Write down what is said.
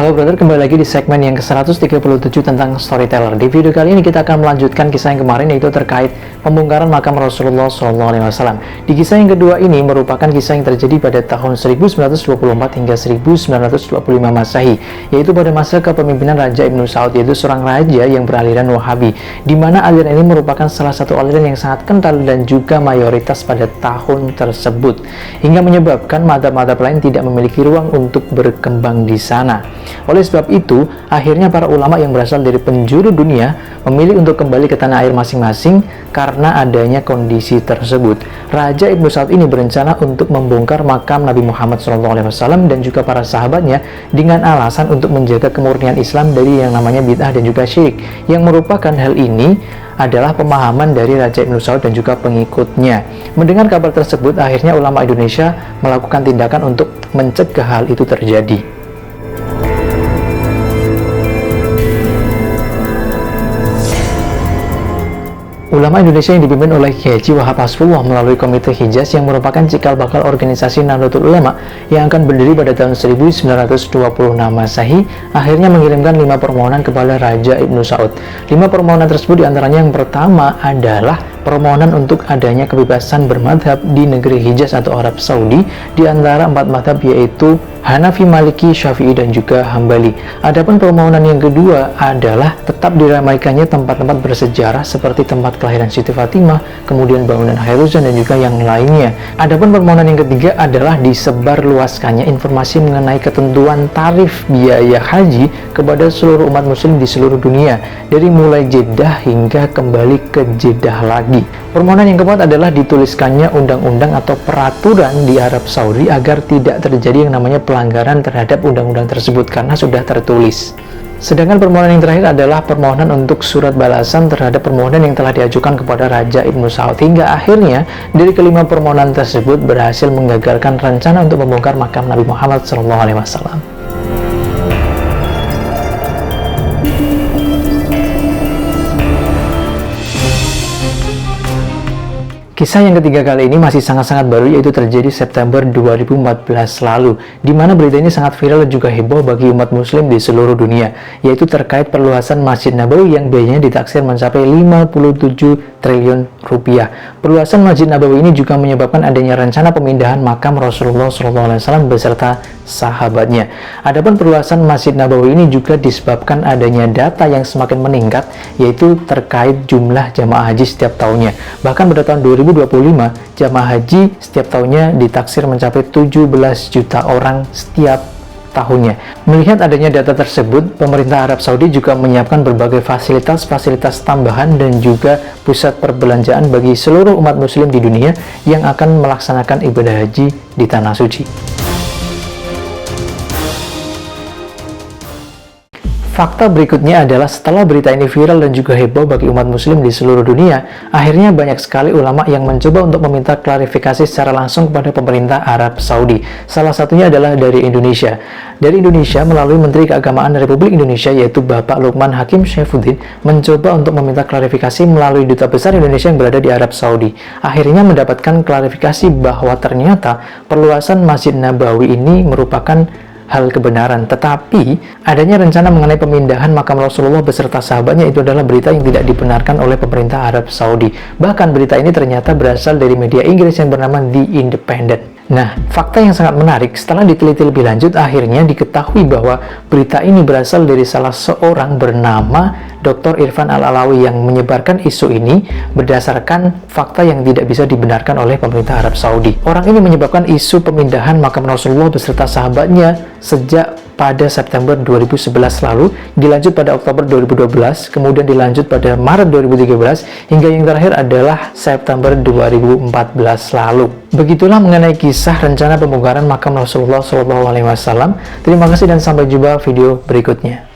Halo brother, kembali lagi di segmen yang ke-137 tentang storyteller. Di video kali ini kita akan melanjutkan kisah yang kemarin, yaitu terkait pembongkaran makam Rasulullah SAW. Di kisah yang kedua ini merupakan kisah yang terjadi pada tahun 1924 hingga 1925 Masehi, yaitu pada masa kepemimpinan Raja Ibnu Saud, yaitu seorang raja yang beraliran Wahabi, di mana aliran ini merupakan salah satu aliran yang sangat kental dan juga mayoritas pada tahun tersebut, hingga menyebabkan madhab-madhab lain tidak memiliki ruang untuk berkembang di sana. Oleh sebab itu, akhirnya para ulama yang berasal dari penjuru dunia memilih untuk kembali ke tanah air masing-masing karena adanya kondisi tersebut. Raja Ibnu Saud ini berencana untuk membongkar makam Nabi Muhammad SAW dan juga para sahabatnya dengan alasan untuk menjaga kemurnian Islam dari yang namanya bid'ah dan juga syirik, yang merupakan hal ini adalah pemahaman dari Raja Ibnu Saud dan juga pengikutnya. Mendengar kabar tersebut, akhirnya ulama Indonesia melakukan tindakan untuk mencegah hal itu terjadi. Ulama Indonesia yang dipimpin oleh Kiai Haji Wahab Hasbullah melalui Komite Hijaz yang merupakan cikal bakal organisasi Nahdlatul Ulama yang akan berdiri pada tahun 1926 Masehi, akhirnya mengirimkan 5 permohonan kepada Raja Ibnu Saud. 5 permohonan tersebut diantaranya yang pertama adalah permohonan untuk adanya kebebasan bermadhab di negeri Hijaz atau Arab Saudi di antara 4 madhab, yaitu Hanafi, Maliki, Syafi'i, dan juga Hambali. Adapun permohonan yang kedua adalah tetap diramaikannya tempat-tempat bersejarah seperti tempat kelahiran Siti Fatimah, kemudian bangunan Hairuzan, dan juga yang lainnya. Adapun permohonan yang ketiga adalah disebarluaskannya informasi mengenai ketentuan tarif biaya haji kepada seluruh umat muslim di seluruh dunia, dari mulai Jeddah hingga kembali ke Jeddah lagi. Permohonan yang keempat adalah dituliskannya undang-undang atau peraturan di Arab Saudi agar tidak terjadi yang namanya pelanggaran terhadap undang-undang tersebut karena sudah tertulis. Sedangkan permohonan yang terakhir adalah permohonan untuk surat balasan terhadap permohonan yang telah diajukan kepada Raja Ibnu Saud, hingga akhirnya dari kelima permohonan tersebut berhasil menggagalkan rencana untuk membongkar makam Nabi Muhammad SAW. Kisah yang ketiga kali ini masih sangat-sangat baru, yaitu terjadi September 2014 lalu, di mana berita ini sangat viral dan juga heboh bagi umat muslim di seluruh dunia, yaitu terkait perluasan Masjid Nabawi yang biayanya ditaksir mencapai 57 triliun rupiah. Perluasan Masjid Nabawi ini juga menyebabkan adanya rencana pemindahan makam Rasulullah SAW beserta sahabatnya. Adapun perluasan Masjid Nabawi ini juga disebabkan adanya data yang semakin meningkat, yaitu terkait jumlah jamaah haji setiap tahunnya. Bahkan pada tahun 2025, jamaah haji setiap tahunnya ditaksir mencapai 17 juta orang setiap tahunnya. Melihat adanya data tersebut, pemerintah Arab Saudi juga menyiapkan berbagai fasilitas-fasilitas tambahan dan juga pusat perbelanjaan bagi seluruh umat muslim di dunia yang akan melaksanakan ibadah haji di Tanah Suci. Fakta berikutnya adalah setelah berita ini viral dan juga heboh bagi umat muslim di seluruh dunia, akhirnya banyak sekali ulama yang mencoba untuk meminta klarifikasi secara langsung kepada pemerintah Arab Saudi. Salah satunya adalah dari Indonesia. Dari Indonesia, melalui Menteri Keagamaan Republik Indonesia, yaitu Bapak Lukman Hakim Saifuddin, mencoba untuk meminta klarifikasi melalui Duta Besar Indonesia yang berada di Arab Saudi. Akhirnya mendapatkan klarifikasi bahwa ternyata perluasan Masjid Nabawi ini merupakan hal kebenaran, tetapi adanya rencana mengenai pemindahan makam Rasulullah beserta sahabatnya itu adalah berita yang tidak dibenarkan oleh pemerintah Arab Saudi. Bahkan berita ini ternyata berasal dari media Inggris yang bernama The Independent. Nah, fakta yang sangat menarik, setelah diteliti lebih lanjut, akhirnya diketahui bahwa berita ini berasal dari salah seorang bernama Dr. Irfan Al-Alawi yang menyebarkan isu ini berdasarkan fakta yang tidak bisa dibenarkan oleh pemerintah Arab Saudi. Orang ini menyebabkan isu pemindahan makam Rasulullah beserta sahabatnya sejak pada September 2011 lalu, dilanjut pada Oktober 2012, kemudian dilanjut pada Maret 2013, hingga yang terakhir adalah September 2014 lalu. Begitulah mengenai kisah rencana pembongkaran makam Rasulullah SAW. Terima kasih dan sampai jumpa video berikutnya.